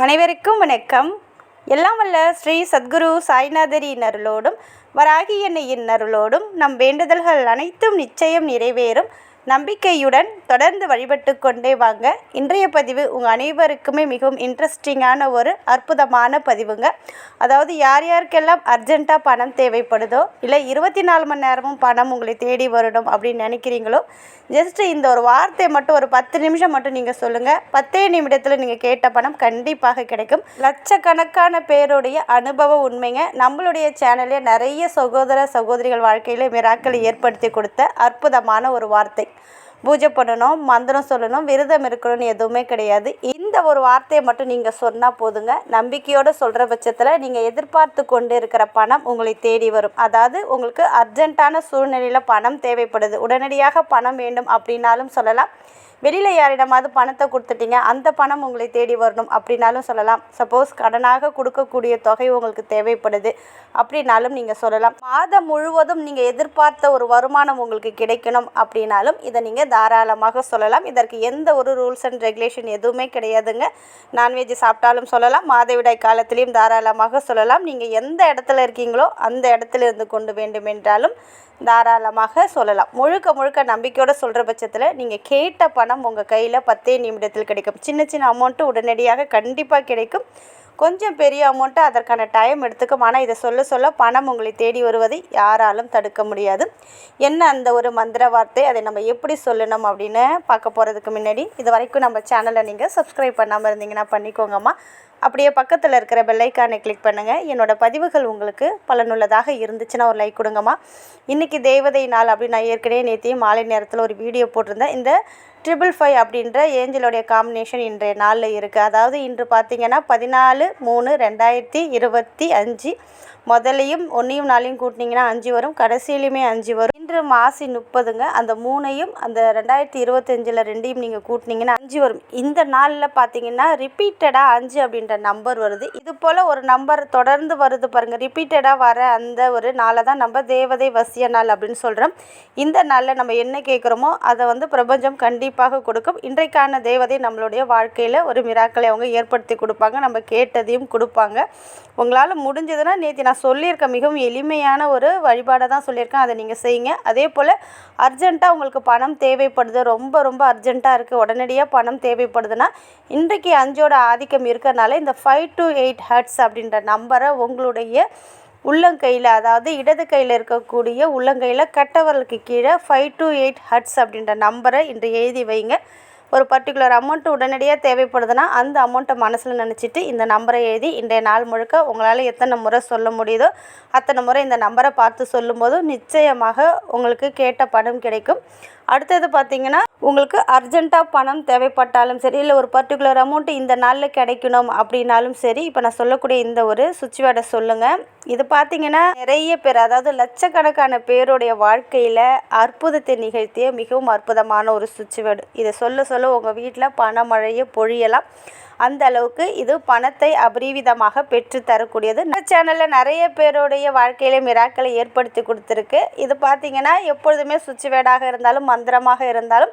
அனைவருக்கும் வணக்கம். எல்லாம் வல்ல ஸ்ரீ சத்குரு சாய்நாதரின் அருளோடும் வராகி அன்னையின் அருளோடும் நம் வேண்டுதல்கள் அனைத்தும் நிச்சயம் நிறைவேறும் நம்பிக்கையுடன் தொடர்ந்து வழிபட்டு கொண்டே வாங்க. இன்றைய பதிவு உங்கள் அனைவருக்குமே மிகவும் இன்ட்ரெஸ்டிங்கான ஒரு அற்புதமான பதிவுங்க. அதாவது யார் யாருக்கெல்லாம் அர்ஜெண்ட்டாக பணம் தேவைப்படுதோ, இல்லை 24 மணி நேரமும் பணம் உங்களை தேடி வரணும் அப்படின்னு நினைக்கிறீங்களோ, ஜஸ்ட்டு இந்த ஒரு வார்த்தை மட்டும் ஒரு 10 நிமிஷம் மட்டும் நீங்கள் சொல்லுங்கள். 10 நிமிடத்தில் நீங்கள் கேட்ட பணம் கண்டிப்பாக கிடைக்கும். லட்சக்கணக்கான பேருடைய அனுபவ உண்மைங்க. நம்மளுடைய சேனல்லே நிறைய சகோதர சகோதரிகள் வாழ்க்கையில் மிராக்களை ஏற்படுத்தி கொடுத்த அற்புதமான ஒரு வார்த்தை. பூஜை பண்ணணும், மந்திரம் சொல்லணும், விரதம் இருக்கணும்னு எதுவுமே கிடையாது. இந்த ஒரு வார்த்தையை மட்டும் நீங்கள் சொன்னால் போதுங்க. நம்பிக்கையோடு சொல்கிற பட்சத்தில் நீங்கள் எதிர்பார்த்து கொண்டு இருக்கிற பணம் உங்களை தேடி வரும். அதாவது உங்களுக்கு அர்ஜென்ட்டான சூழ்நிலையில் பணம் தேவைப்படுது, உடனடியாக பணம் வேண்டும் அப்படின்னாலும் சொல்லலாம். வெளியில் யாரிடமாவது பணத்தை கொடுத்துட்டீங்க, அந்த பணம் உங்களை தேடி வரணும் அப்படின்னாலும் சொல்லலாம். சப்போஸ் கடனாக கொடுக்கக்கூடிய தொகை உங்களுக்கு தேவைப்படுது அப்படின்னாலும் நீங்கள் சொல்லலாம். மாதம் முழுவதும் நீங்கள் எதிர்பார்த்த ஒரு வருமானம் உங்களுக்கு கிடைக்கணும் அப்படின்னாலும் இதை நீங்கள் தாராளமாக சொல்லலாம். இதற்கு எந்த ஒரு ரூல்ஸ் அண்ட் ரெகுலேஷன் எதுவுமே கிடையாதுங்க. நான்வெஜ் சாப்பிட்டாலும் சொல்லலாம், மாதவிடாய் காலத்திலையும் தாராளமாக சொல்லலாம். நீங்கள் எந்த இடத்துல இருக்கீங்களோ அந்த இடத்துல இருந்து கொண்டு வேண்டுமென்றாலும் தாராளமாக சொல்லலாம். முழுக்க நம்பிக்கையோடு சொல்கிற பட்சத்தில் நீங்கள் கேட்ட பணம் உங்கள் கையில் 10 நிமிடத்தில் கிடைக்கும். சின்ன அமௌண்ட்டு உடனடியாக கண்டிப்பாக கிடைக்கும். கொஞ்சம் பெரிய அமௌண்ட்டு அதற்கான டைம் எடுத்துக்கும். ஆனால் இதை சொல்ல பணம் உங்களை தேடி வருவதை யாராலும் தடுக்க முடியாது. என்ன அந்த ஒரு மந்திர வார்த்தை, அதை நம்ம எப்படி சொல்லணும் அப்படின்னு பார்க்க போகிறதுக்கு முன்னாடி இது வரைக்கும் நம்ம சேனலை நீங்கள் சப்ஸ்கிரைப் பண்ணாமல் இருந்தீங்கன்னா பண்ணிக்கோங்கம்மா. அப்படியே பக்கத்தில் இருக்கிற பெல்லைக்கானை கிளிக் பண்ணுங்கள். என்னோடய பதிவுகள் உங்களுக்கு பலனுள்ளதாக இருந்துச்சுன்னா ஒரு லைக் கொடுங்கம்மா. இன்றைக்கி தேவதை நாள் அப்படின்னு நான் ஏற்கனவே நேற்றையும் மாலை நேரத்தில் ஒரு வீடியோ போட்டிருந்தேன். இந்த 555 அப்படின்ற ஏஞ்சலோடைய காம்பினேஷன் இன்றைய நாளில் இருக்குது. அதாவது இன்று பார்த்திங்கன்னா 14/3/2025 முதலையும் 1யும் 4யும் கூட்டினீங்கன்னா 5 வரும், கடைசியிலையுமே 5 வரும். இன்று மாசி 30ங்க. அந்த 3ஐயும் அந்த 2025 2யும் நீங்கள் கூட்டினீங்கன்னா 5 வரும். இந்த நாளில் பார்த்தீங்கன்னா ரிப்பீட்டடாக 5 அப்படின்ற நம்பர் வருது. இது போல் ஒரு நம்பர் தொடர்ந்து வருது பாருங்கள். ரிப்பீட்டடாக வர அந்த ஒரு நாளை தான் நம்ம தேவதை வசிய நாள் அப்படின்னு சொல்கிறோம். இந்த நாளில் நம்ம என்ன கேட்குறோமோ அதை பிரபஞ்சம் கண்டிப்பாக கொடுக்கும். இன்றைக்கான தேவதை நம்மளுடைய வாழ்க்கையில் ஒரு மிராக்களை அவங்க ஏற்படுத்தி கொடுப்பாங்க. நம்ம கேட்டதையும் கொடுப்பாங்க. உங்களால் முடிஞ்சதுன்னா நேற்று நான் சொல்லியிருக்கேன், மிகவும் எளிமையான ஒரு வழிபாடை தான் சொல்லியிருக்கேன். அதை நீங்கள் செய்யுங்க. அதே போல் அர்ஜெண்ட்டாக உங்களுக்கு பணம் தேவைப்படுது, ரொம்ப அர்ஜெண்ட்டாக இருக்குது, உடனடியாக பணம் தேவைப்படுதுன்னா இன்றைக்கு 5ஓட ஆதிக்கம் இருக்கிறதுனால இந்த 5 to 8 ஹெர்ட்ஸ் அப்படின்ற நம்பரை உங்களுடைய உள்ளங்கையில், அதாவது இடது கையில் இருக்கக்கூடிய உள்ளங்கையில் கட்டவரலுக்கு கீழே 5 to 8 ஹெர்ட்ஸ் அப்படின்ற நம்பரை இன்று எழுதி வைங்க. ஒரு பர்டிகுலர் அமௌண்ட்டு உடனடியாக தேவைப்படுதுன்னா அந்த அமௌண்ட்டை மனசில் நினச்சிட்டு இந்த நம்பரை எழுதி இன்றைய நாள் முழுக்க உங்களால் எத்தனை முறை சொல்ல முடியுதோ அத்தனை முறை இந்த நம்பரை பார்த்து சொல்லும்போது நிச்சயமாக உங்களுக்கு கேட்ட பணம் கிடைக்கும். அடுத்தது பார்த்திங்கன்னா உங்களுக்கு அர்ஜெண்ட்டாக பணம் தேவைப்பட்டாலும் சரி, இல்லை ஒரு பர்டிகுலர் அமௌண்ட்டு இந்த நாளில் கிடைக்கணும் அப்படின்னாலும் சரி, இப்போ நான் சொல்லக்கூடிய இந்த ஒரு சுவிட்ச் வேர்டை சொல்லுங்கள். இது பார்த்திங்கன்னா நிறைய பேர், அதாவது லட்சக்கணக்கான பேருடைய வாழ்க்கையில் அற்புதத்தை நிகழ்த்திய மிகவும் அற்புதமான ஒரு சுவிட்ச் வேர்டு. இதை சொல்ல உங்கள் வீட்டில் பணமழையை பொழியலாம். அந்த அளவுக்கு இது பணத்தை அபரிவிதமாக பெற்று தரக்கூடியது. இந்த சேனலில் நிறைய பேருடைய வாழ்க்கையில மிராக்களை ஏற்படுத்தி கொடுத்துருக்கு. இது பார்த்திங்கன்னா எப்பொழுதுமே சுவிட்ச் வேர்டாக இருந்தாலும் மந்திரமாக இருந்தாலும்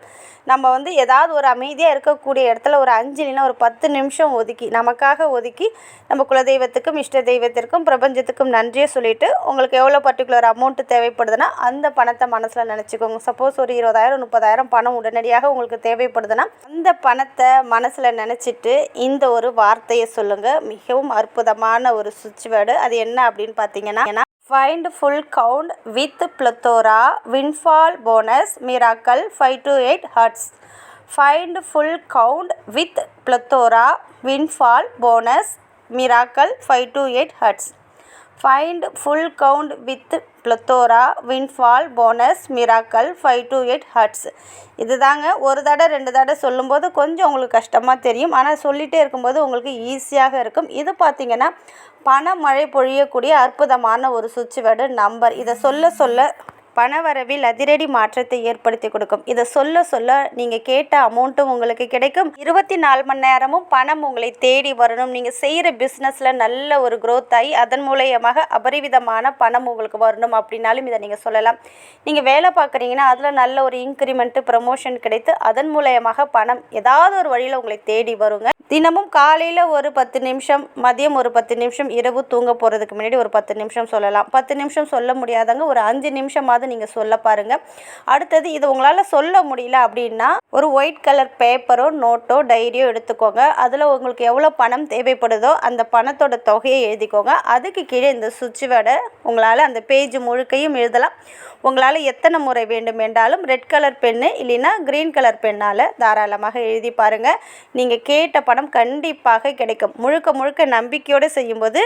நம்ம ஏதாவது ஒரு அமைதியாக இருக்கக்கூடிய இடத்துல ஒரு 5 இல்லைன்னா ஒரு 10 நிமிஷம் நமக்காக ஒதுக்கி நம்ம குலதெய்வத்துக்கும் இஷ்ட தெய்வத்திற்கும் பிரபஞ்சத்துக்கும் நன்றியை சொல்லிவிட்டு உங்களுக்கு எவ்வளோ பர்டிகுலர் அமௌண்ட்டு தேவைப்படுதுன்னா அந்த பணத்தை மனசில் நினச்சிக்கோங்க. சப்போஸ் ஒரு 20,000 30,000 பணம் உடனடியாக உங்களுக்கு தேவைப்படுதுன்னா அந்த பணத்தை மனசில் நினச்சிட்டு இந்த ஒரு வார்த்தையை சொல்லுங்கள். மிகவும் அற்புதமான ஒரு சுவிட்ச் வேர்டு. அது என்ன அப்படின்னு பார்த்தீங்கன்னா, find full count with plethora windfall bonus miracle 5 to 8 hertz. Find full count with plethora windfall bonus miracle 5 to 8 hertz. Find full count with plethora windfall bonus miracle 5 to 8 hertz. இது தாங்க. ஒரு தடவை 2 தடவை சொல்லும்போது கொஞ்சம் உங்களுக்கு கஷ்டமாக தெரியும், ஆனால் சொல்லிகிட்டே இருக்கும்போது உங்களுக்கு ஈஸியாக இருக்கும். இது பார்த்திங்கன்னா பணமழை பொழியக்கூடிய அற்புதமான ஒரு சுவிட்ச் வேர்டு நம்பர். இதை சொல்ல பணவரவில் அதிரடி மாற்றத்தை ஏற்படுத்தி கொடுக்கும். இதை சொல்ல சொல்ல நீங்கள் கேட்ட அமௌண்ட்டும் உங்களுக்கு கிடைக்கும். 24 மணி நேரமும் பணம் உங்களை தேடி வரணும். நீங்கள் செய்கிற பிஸ்னஸில் நல்ல ஒரு growth ஆகி அதன் மூலயமாக அபரிவிதமான பணம் உங்களுக்கு வரணும் அப்படின்னாலும் இதை நீங்கள் சொல்லலாம். நீங்கள் வேலை பார்க்குறீங்கன்னா அதில் நல்ல ஒரு இன்க்ரிமெண்ட்டு ப்ரமோஷன் கிடைத்து அதன் மூலயமாக பணம் ஏதாவது ஒரு வழியில் உங்களை தேடி வருங்க. தினமும் காலையில் ஒரு 10 நிமிஷம், மதியம் ஒரு 10 நிமிஷம், இரவு தூங்க போகிறதுக்கு முன்னாடி ஒரு 10 நிமிஷம் சொல்லலாம். 10 நிமிஷம் சொல்ல முடியாதவங்க ஒரு 5 நிமிஷமாவது நீங்கள் சொல்ல பாருங்கள். அடுத்தது இது உங்களால் சொல்ல முடியல அப்படின்னா ஒரு ஒயிட் கலர் பேப்பரோ நோட்டோ டைரியோ எடுத்துக்கோங்க. அதில் உங்களுக்கு எவ்வளோ பணம் தேவைப்படுதோ அந்த பணத்தோட தொகையை எழுதிக்கோங்க. அதுக்கு கீழே இந்த சுவிட்ச் வேர்டை உங்களால் அந்த பேஜ் முழுக்கையும் எழுதலாம். உங்களால் எத்தனை முறை வேண்டும் என்றாலும் ரெட் கலர் பென்னு இல்லைன்னா க்ரீன் கலர் பென்னால் தாராளமாக எழுதி பாருங்கள். நீங்கள் கேட்ட பணம் கண்டிப்பாக கிடைக்கும். முழுக்க முழுக்க நம்பிக்கையோடு செய்யும்போது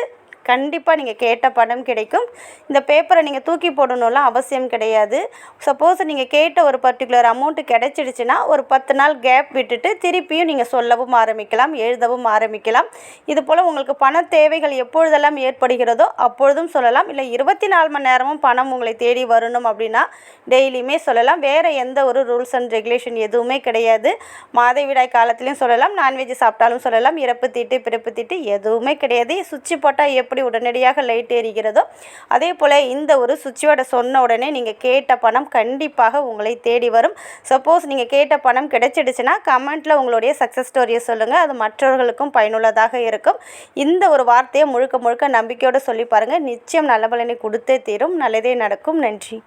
கண்டிப்பாக நீங்கள் கேட்ட பணம் கிடைக்கும். இந்த பேப்பரை நீங்கள் தூக்கி போடணும்லாம் அவசியம் கிடையாது. சப்போஸ் நீங்கள் கேட்ட ஒரு பர்டிகுலர் அமௌண்ட்டு கிடைச்சிடுச்சுன்னா ஒரு 10 நாள் கேப் விட்டுட்டு திருப்பியும் நீங்கள் சொல்லவும் ஆரம்பிக்கலாம், எழுதவும் ஆரம்பிக்கலாம். இது போல் உங்களுக்கு பண தேவைகள் எப்பொழுதெல்லாம் ஏற்படுகிறதோ அப்பொழுதும் சொல்லலாம். இல்லை 24 மணி நேரமும் பணம் உங்களை தேடி வரணும் அப்படின்னா டெய்லியுமே சொல்லலாம். வேறு எந்த ஒரு ரூல்ஸ் அண்ட் ரெகுலேஷன் எதுவுமே கிடையாது. மாதவிடாய் காலத்துலேயும் சொல்லலாம், நான்வெஜ் சாப்பிட்டாலும் சொல்லலாம், இறப்பு தீட்டு பிறப்பு தீட்டு எதுவுமே கிடையாது. சுவிட்ச் போட்டால் எப்படி உடனடியாக லைட் எரிகிறதோ அதே போல் இந்த ஒரு சுவிட்ச் வேர்டை சொன்ன உடனே நீங்கள் கேட்ட பணம் கண்டிப்பாக உங்களை தேடி வரும். சப்போஸ் நீங்கள் கேட்ட பணம் கிடைச்சிடுச்சுன்னா கமெண்ட்டில் உங்களுடைய சக்ஸஸ் ஸ்டோரியை சொல்லுங்கள். அது மற்றவர்களுக்கும் பயனுள்ளதாக இருக்கும். இந்த ஒரு வார்த்தையை முழுக்க முழுக்க நம்பிக்கையோடு சொல்லி பாருங்கள். நிச்சயம் நல்ல பலனை கொடுத்தே தீரும். நல்லதே நடக்கும். நன்றி.